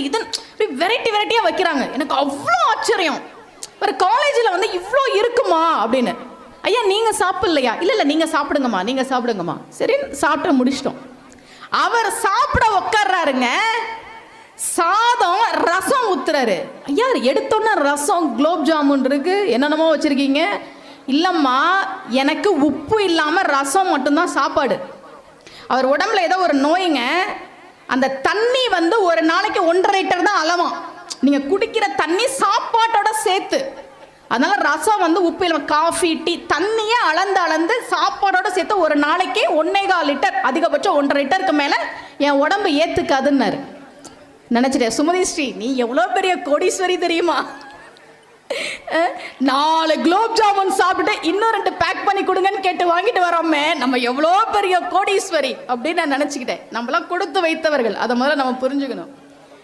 இது வெரைட்டி வெரைட்டியாக வைக்கிறாங்க. எனக்கு அவ்வளோ ஆச்சரியம். ஒரு காலேஜில் வந்து இவ்வளோ இருக்குமா அப்படின்னு. ஐயா நீங்கள் சாப்பிட்லையா? இல்லை நீங்கள் சாப்பிடுங்கம்மா. சரி சாப்பிட்டு முடிச்சிட்டோம். அவர் சாப்பிட உட்கார்றாருங்க. சாதம் ரசம் ஊத்துறாரு. ஐயா எடுத்தோன்னே ரசம், குலோப் ஜாமுன் இருக்கு, என்னென்னமோ வச்சிருக்கீங்க. இல்லைம்மா, எனக்கு உப்பு இல்லாமல் ரசம் மட்டும்தான் சாப்பாடு. அவர் உடம்புல ஏதோ ஒரு நோய்ங்க. அந்த தண்ணி வந்து ஒரு நாளைக்கு 1.5 லிட்டர் தான் அளவாம். நீங்கள் குடிக்கிற தண்ணி சாப்பாட்டோட சேர்த்து. அதனால ரசம் வந்து உப்பு இல்லாமல், காஃபி, டீ, தண்ணியே அளந்து சாப்பாடோட சேர்த்து ஒரு நாளைக்கு 1.25 லிட்டர், அதிகபட்சம் 1.5 லிட்டருக்கு மேலே என் உடம்பு ஏற்றுக்காதுன்னாரு. நினச்சிட்டேன், சுமதி ஸ்ரீ நீ எவ்வளோ பெரிய கோடீஸ்வரி தெரியுமா? 4 குலோப் ஜாமுன் சாப்பிட்டு இன்னும் 2 பேக் பண்ணி கொடுங்கன்னு கேட்டு வாங்கிட்டு வரோமே, நம்ம எவ்வளோ பெரிய கோடீஸ்வரி அப்படின்னு நான் நினச்சிக்கிட்டேன். நம்மளாம் கொடுத்து வைத்தவர்கள், அதை முதல்ல நம்ம புரிஞ்சுக்கணும்.